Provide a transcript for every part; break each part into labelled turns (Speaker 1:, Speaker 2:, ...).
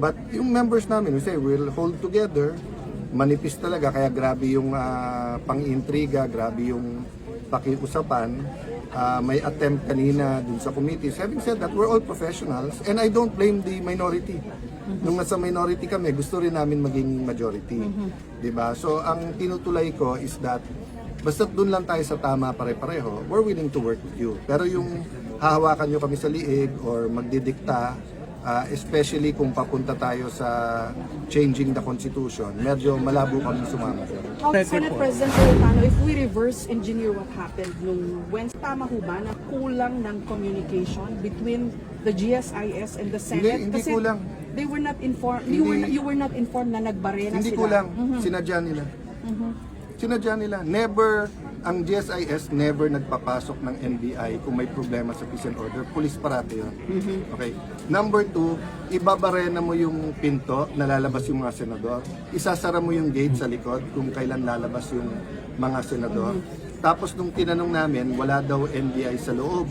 Speaker 1: But yung members namin, we say, we'll hold together. Manipis talaga, kaya grabe yung pang-intriga, grabe yung pakiusapan. May attempt kanina dun sa committees. Having said that, we're all professionals and I don't blame the minority. Nung nasa minority kami, gusto rin namin maging majority. Diba? So ang tinutulay ko is that basta dun lang tayo sa tama pare-pareho, we're willing to work with you. Pero yung hahawakan nyo kami sa liig or magdidikta, especially kung papunta tayo sa changing the Constitution, medyo malabo kami sumama.
Speaker 2: Senate President Cayetano, if we reverse engineer what happened nung Wednesday, tama ho ba na kulang ng communication between the GSIS and the Senate?
Speaker 1: Hindi kulang.
Speaker 2: They were not informed,
Speaker 1: Hindi.
Speaker 2: you were not informed na nagbarena
Speaker 1: Hindi
Speaker 2: sila?
Speaker 1: kulang, sinadya nila. Sinadya nila. Never, ang GSIS never nagpapasok ng NBI kung may problema sa peace and order. Police parati yun. Okay. Number 2, ibabarena mo yung pinto na lalabas yung mga senador. Isasara mo yung gate sa likod kung kailan lalabas yung mga senador. Tapos nung tinanong namin, wala daw NBI sa loob.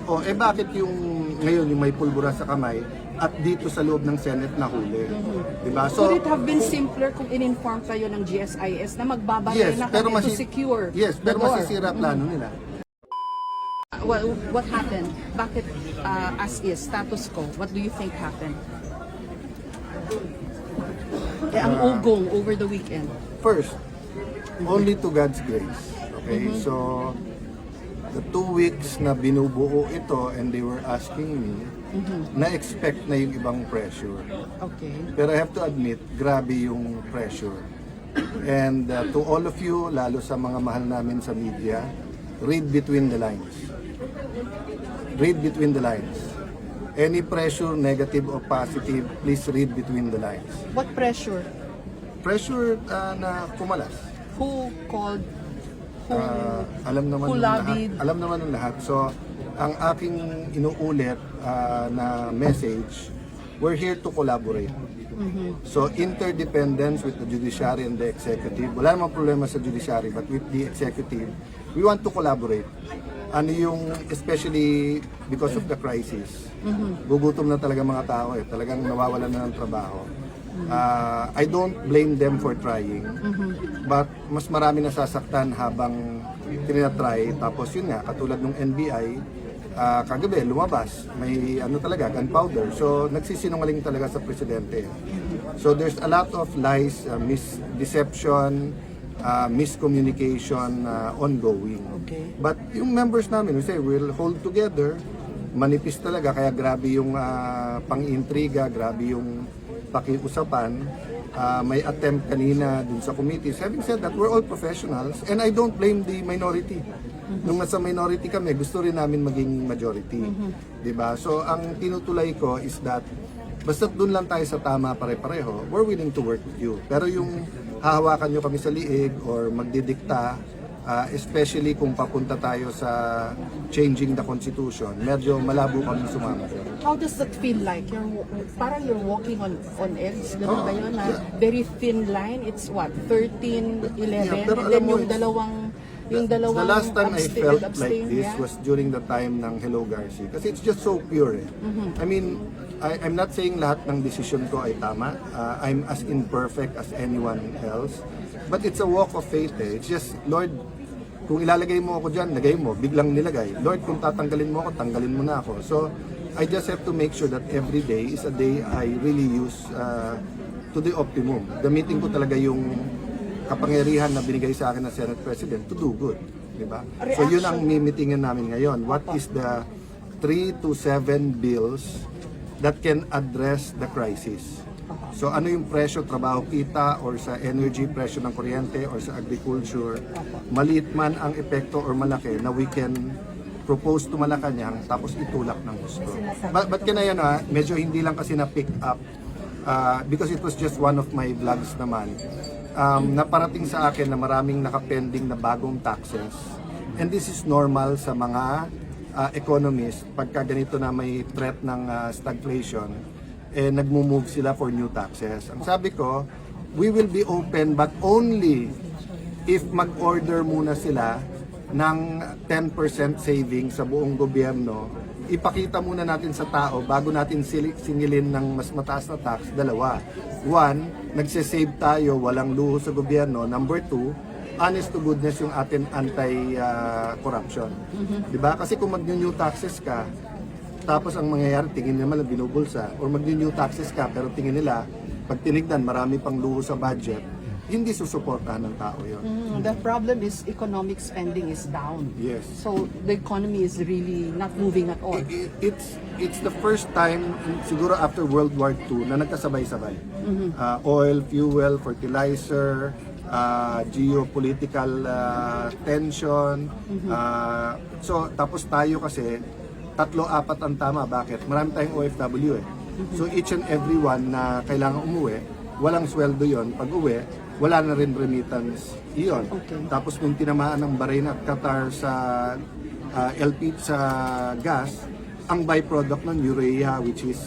Speaker 1: O bakit yung ngayon yung may pulbura sa kamay at dito sa loob ng Senate nahuli? Diba? So,
Speaker 2: Would it have been simpler kung in-inform kayo ng GSIS na magbabarena kami to secure
Speaker 1: pero
Speaker 2: the door?
Speaker 1: masisira plano nila.
Speaker 2: What happened? Bakit as is, status quo? What do you think happened? Ang ugong over the weekend.
Speaker 1: First, only to God's grace. Okay, so the 2 weeks na binubuo ito and they were asking me, na-expect na yung ibang pressure.
Speaker 2: Okay.
Speaker 1: Pero I have to admit, grabe yung pressure. And to all of you, lalo sa mga mahal namin sa media, read between the lines. Read between the lines. Any pressure, negative or positive, please read between the lines.
Speaker 2: What pressure?
Speaker 1: Pressure na kumalas.
Speaker 2: Who called? Who?
Speaker 1: Alam naman
Speaker 2: Who
Speaker 1: ng lahat.
Speaker 2: lobbied?
Speaker 1: Alam naman ng lahat. So, ang aking inuulit na message, we're here to collaborate. So, interdependence with the judiciary and the executive. Wala namang problema sa judiciary, but with the executive, we want to collaborate. Ano yung, especially because of the crisis, gugutom na talaga mga tao talagang nawawalan na ng trabaho. I don't blame them for trying, but mas marami nasasaktan habang tinatry. Tapos yun nga, katulad ng NBI, kagabi lumabas, may talaga, gunpowder. So nagsisinungaling talaga sa presidente. So there's a lot of lies, deception, miscommunication ongoing.
Speaker 2: Okay.
Speaker 1: But yung members namin, we say, we'll hold together. Manipis talaga, kaya grabe yung pang-intriga, grabe yung pakiusapan. May attempt kanina dun sa committees. Having said that, we're all professionals and I don't blame the minority. Nung nasa minority kami, gusto rin namin maging majority. Diba? So ang tinutulay ko is that basta dun lang tayo sa tama pare-pareho, we're willing to work with you. Pero yung hahawakan nyo kami sa liig or magdidikta, especially kung papunta tayo sa changing the Constitution, medyo malabo kami sumama.
Speaker 2: How does that feel like? Parang you're walking on eggs, gano'n ba yun? Very thin line, it's what, 13, 11,
Speaker 1: pero
Speaker 2: and
Speaker 1: alam
Speaker 2: then
Speaker 1: mo,
Speaker 2: yung dalawang
Speaker 1: the last time I felt like
Speaker 2: abstain,
Speaker 1: this
Speaker 2: yeah?
Speaker 1: was during the time ng Hello Garcia. Kasi it's just so pure. I mean, I'm not saying lahat ng decision ko ay tama. I'm as imperfect as anyone else. But it's a walk of faith. It's just, Lord, kung ilalagay mo ako dyan, lagay mo. Biglang nilagay. Lord, kung tatanggalin mo ako, tanggalin mo na ako. So, I just have to make sure that every day is a day I really use to the optimum. Gamitin ko talaga yung kapangyarihan na binigay sa akin ng Senate President to do good. Diba? So, yun ang mimitingin namin ngayon. What is the 3 to 7 bills that can address the crisis? So ano yung presyo, trabaho kita, or sa energy, presyo ng kuryente, or sa agriculture, maliit man ang epekto or malaki na we can propose to Malacanang tapos itulak ng gusto. But kaya yan medyo hindi lang kasi na-pick up because it was just one of my vlogs naman. Naparating sa akin na maraming nakapending na bagong taxes, and this is normal sa mga economists pagka ganito na may threat ng stagflation, nagmo-move sila for new taxes. Ang sabi ko, we will be open but only if mag-order muna sila ng 10% saving sa buong gobyerno ipakita muna natin sa tao bago natin singilin ng mas mataas na tax, dalawa. One, nagsisave tayo, walang luho sa gobyerno. Number two, honest to goodness yung atin anti-corruption. Diba? Kasi kung mag-new taxes ka, tapos ang mangyayari, tingin naman na binubulsa, or mag-new taxes ka, pero tingin nila, pag tinignan, marami pang luho sa budget, hindi susuportahan ng tao yun.
Speaker 2: The problem is economic spending is down.
Speaker 1: Yes.
Speaker 2: So the economy is really not moving at all.
Speaker 1: It's the first time siguro after World War II na nagkasabay-sabay. Oil, fuel, fertilizer, geopolitical tension. So tapos tayo kasi 3-4 ang tama. Bakit? Marami tayong OFW eh. So each and every one na kailangan umuwi, walang sweldo yon. Pag uwi, wala na rin remittance iyon.
Speaker 2: Okay.
Speaker 1: Tapos nung tinamaan ng Bahrain at Qatar sa LP sa gas, ang byproduct ng urea, which is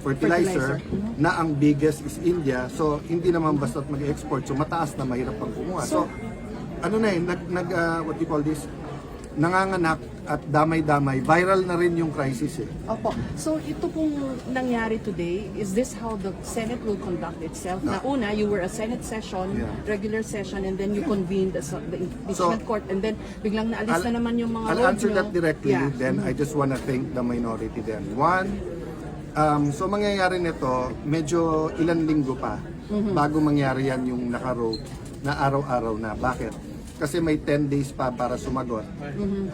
Speaker 1: fertilizer, na ang biggest is India. So hindi naman basta't mag-export. So mataas na, mahirap pang kumuha. So ano na eh, what do you call this? Nanganganak at damay-damay. Viral na rin yung crisis eh.
Speaker 2: Opo. So ito pong nangyari today, is this how the Senate will conduct itself? Na una, you were a Senate session,
Speaker 1: Yeah.
Speaker 2: regular session, and then you convened the impeachment
Speaker 1: So,
Speaker 2: court, and then biglang naalis na naman yung mga
Speaker 1: I'll
Speaker 2: road
Speaker 1: answer
Speaker 2: nyo.
Speaker 1: that directly,
Speaker 2: Yeah.
Speaker 1: then I just wanna thank the minority then. One, so mangyayari nito, medyo ilang linggo pa bago mangyari yan yung naka-road na araw-araw na. Bakit? Kasi may 10 days pa para sumagot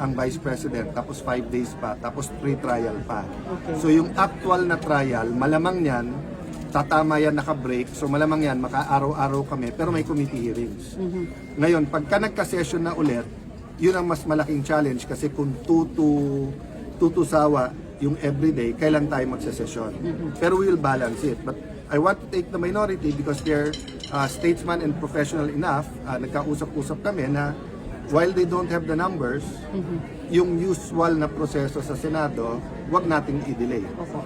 Speaker 1: ang Vice President, tapos 5 days pa, tapos pre-trial pa.
Speaker 2: Okay.
Speaker 1: So yung actual na trial, malamang yan, tatama yan naka-break, so malamang yan, maka-araw-araw kami, pero may committee hearings. Ngayon, pagka nagka-session na ulit, yun ang mas malaking challenge kasi kung tutusawa yung everyday, kailan tayo magsa-session. Pero we will balance it. But I want to take the minority because they're statesman and professional enough. Nagkausap-usap kami na while they don't have the numbers, yung usual na proseso sa Senado, wag nating i-delay.
Speaker 2: Opo.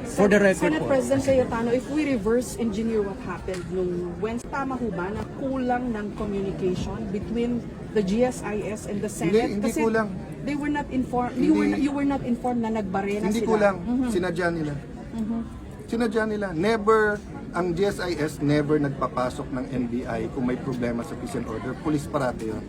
Speaker 3: For the record
Speaker 2: Senate
Speaker 3: po.
Speaker 2: President Cayetano, if we reverse engineer what happened nung Wednesday, tama ho ba na kulang ng communication between the GSIS and the Senate?
Speaker 1: Hindi kulang.
Speaker 2: They were not informed. You were not informed na nagbarena
Speaker 1: Hindi
Speaker 2: sila.
Speaker 1: kulang. Sinadya nila. Sinadya nila. Never, ang GSIS never nagpapasok ng NBI kung may problema sa peace and order. Police parati yun.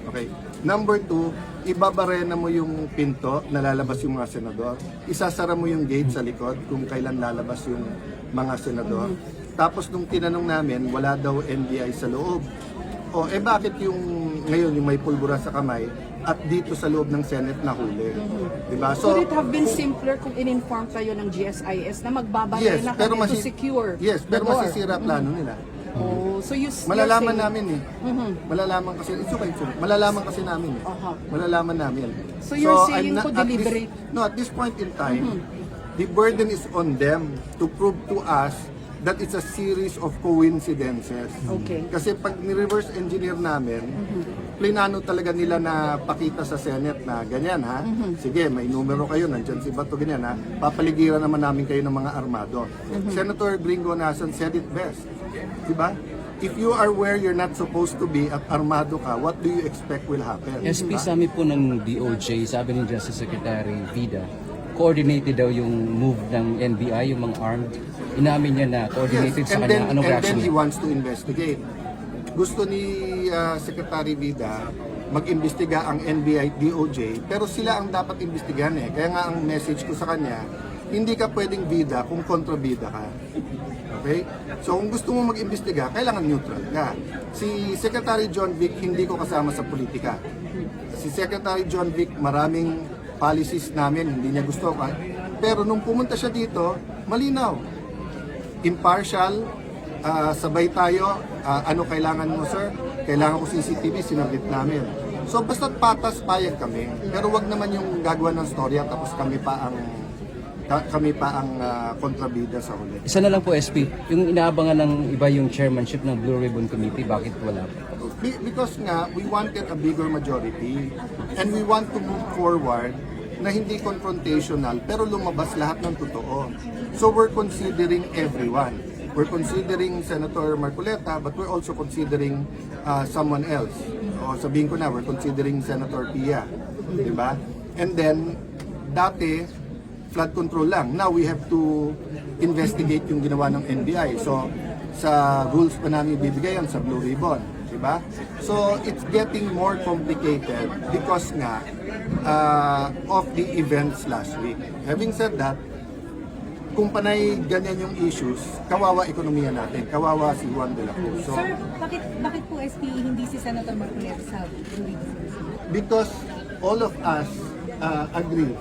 Speaker 1: Okay. Number 2, ibabarena mo yung pinto na lalabas yung mga senador. Isasara mo yung gate sa likod kung kailan lalabas yung mga senador. Tapos nung tinanong namin, wala daw NBI sa loob. O, bakit yung ngayon yung may pulbura sa kamay at dito sa loob ng Senate nahuli? Diba?
Speaker 2: Could it have been simpler kung in-inform kayo ng GSIS na magbabarena kami to secure
Speaker 1: Yes,
Speaker 2: the
Speaker 1: pero
Speaker 2: door?
Speaker 1: masisira plano nila.
Speaker 2: Oh, so you're
Speaker 1: Malalaman
Speaker 2: saying-
Speaker 1: namin eh. Malalaman kasi, it's okay. Malalaman kasi namin eh.
Speaker 2: Aha.
Speaker 1: Malalaman namin.
Speaker 2: So you're saying
Speaker 1: I'm
Speaker 2: po
Speaker 1: at
Speaker 2: deliberate?
Speaker 1: at this point in time, the burden is on them to prove to us that it's a series of coincidences.
Speaker 2: Okay.
Speaker 1: Kasi pag ni-reverse engineer namin, plinano talaga nila na pakita sa Senate na ganyan ha. Sige, may numero kayo, nandyan si Bato, ganyan ha. Papaligiran naman namin kayo ng mga armado. Senator Gringo Nason said it best. Diba? If you are where you're not supposed to be at armado ka, what do you expect will happen?
Speaker 3: SP,
Speaker 1: Diba?
Speaker 3: sabi po ng DOJ, sabi ni Justice Secretary Vida, coordinated daw yung move ng NBI, yung mga armed. Inamin niya na coordinated sa kanya. Anong
Speaker 1: and
Speaker 3: reaction
Speaker 1: then he
Speaker 3: niya?
Speaker 1: wants to investigate. Gusto ni Secretary Vida mag-imbestiga ang NBI, DOJ, pero sila ang dapat imbestigahan eh. Kaya nga ang message ko sa kanya, hindi ka pwedeng bida kung kontrabida ka. Okay? So kung gusto mo mag-imbestiga, kailangan neutral ka. Si Secretary John Vic, hindi ko kasama sa politika. Si Secretary John Vic, maraming policies namin, hindi niya gusto ka. Pero nung pumunta siya dito, malinaw. Impartial, sabay tayo, ano kailangan mo sir? Kailangan ko CCTV, sinabit namin. So basta't patas, payag kami. Pero wag naman yung gagawa ng storya tapos kami pa ang kontrabida sa huli.
Speaker 3: Isa na lang po, SP, yung inaabangan ng iba yung chairmanship ng Blue Ribbon Committee, bakit wala po?
Speaker 1: Because nga, we wanted a bigger majority and we want to move forward na hindi confrontational pero lumabas lahat ng totoo. So we're considering everyone. We're considering Senator Marcoleta but we're also considering someone else. O sabihin ko na, we're considering Senator Pia. Diba? And then, dati, flood control lang. Now we have to investigate yung ginawa ng NBI. So, sa rules pa namin ibibigay yan sa Blue Ribbon. Diba? So, it's getting more complicated because nga of the events last week. Having said that, kung panay ganyan yung issues, kawawa ekonomiya natin, kawawa si Juan de la Cruz. So,
Speaker 4: Sir, bakit po SP hindi si Senator Marcoleta sa jury?
Speaker 1: because all of us agree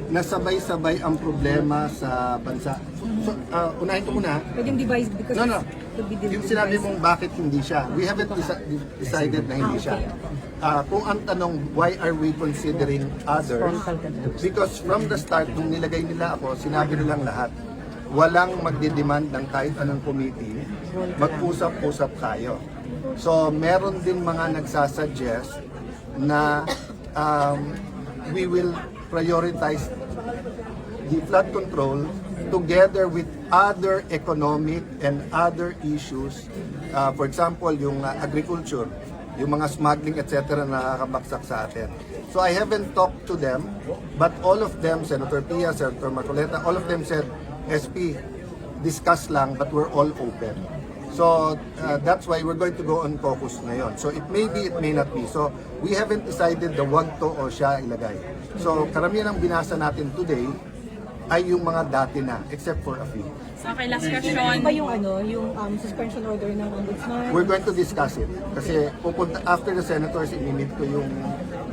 Speaker 1: na sabay-sabay ang problema sa bansa. So, unahin ko muna,
Speaker 4: Pwedeng divide because
Speaker 1: no, no.
Speaker 4: it could be
Speaker 1: Yung sinabi mong bakit hindi siya, we haven't decided na hindi siya. Kung ang tanong, why are we considering others? Because from the start, nung nilagay nila ako, sinabi nilang lahat, walang magdidemand ng kahit anong committee, mag-usap-usap tayo. So, meron din mga nagsasuggest na we will prioritize the flood control together with other economic and other issues. For example, yung agriculture, yung mga smuggling, etc. na nakakabaksak sa atin. So I haven't talked to them, but all of them, Senator Pia, Senator Marcoleta, all of them said, SP, discuss lang, but we're all open. So that's why we're going to go on caucus ngayon. So it may be, it may not be. So we haven't decided the wag to o siya ilagay. So karamihan ng binasa natin today ay yung mga dati na, except for a few.
Speaker 5: Okay, last question.
Speaker 4: Iba yung yung suspension order ng ombudsman.
Speaker 1: We're going to discuss it. Kasi pupunta, after the senators, inimit ko yung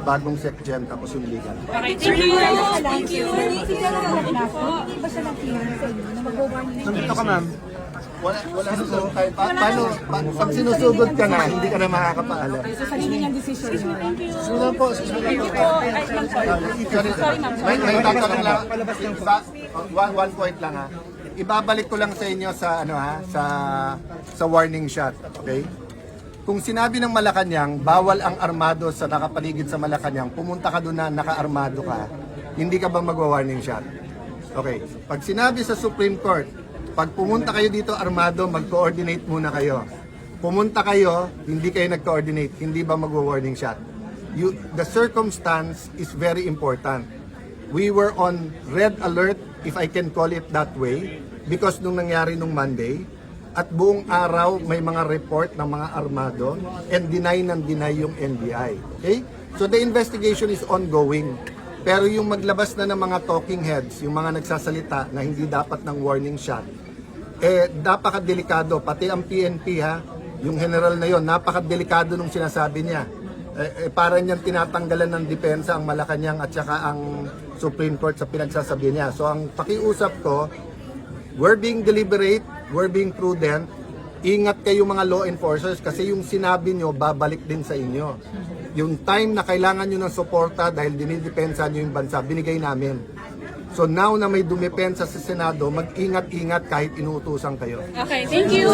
Speaker 1: bagong SecGen tapos yung legal.
Speaker 5: Okay, thank you.
Speaker 4: Thank you. Hindi ba siya nag-clear sa inyo na mag-warning?
Speaker 1: Nandito ka, ma'am. Wala susunod tayo. Pag sinusugod ka na, hindi ka na makakapaalam.
Speaker 4: So sarili niyang decision. Thank you.
Speaker 1: Susunod po. May tatanong lang. One point lang ha. Ibabalik ko lang sa inyo sa sa warning shot, okay? Kung sinabi ng Malacanang, bawal ang armado sa nakapaligid sa Malacanang, pumunta ka doon na naka-armado ka, hindi ka ba magwa-warning shot? Okay. Pag sinabi sa Supreme Court, pag pumunta kayo dito armado, mag-coordinate muna kayo. Pumunta kayo, hindi kayo nag-coordinate, hindi ba magwa-warning shot? The circumstance is very important. We were on red alert, if I can call it that way, because nung nangyari nung Monday, at buong araw may mga report ng mga armado and deny yung NBI. Okay? So the investigation is ongoing. Pero yung maglabas na ng mga talking heads, yung mga nagsasalita na hindi dapat ng warning shot, napakadelikado. Pati ang PNP ha, yung general na yon, napakadelikado nung sinasabi niya. Para niyang tinatanggalan ng depensa ang Malacanang at saka ang Supreme Court sa pinagsasabi niya. So ang pakiusap ko, we're being deliberate, we're being prudent. Ingat kayo mga law enforcers kasi yung sinabi nyo, babalik din sa inyo. Yung time na kailangan nyo ng suporta dahil dinidepensa nyo yung bansa, binigay namin. So now na may dumepensa sa Senado, mag-ingat-ingat kahit inuutusan kayo.
Speaker 5: Okay, thank you.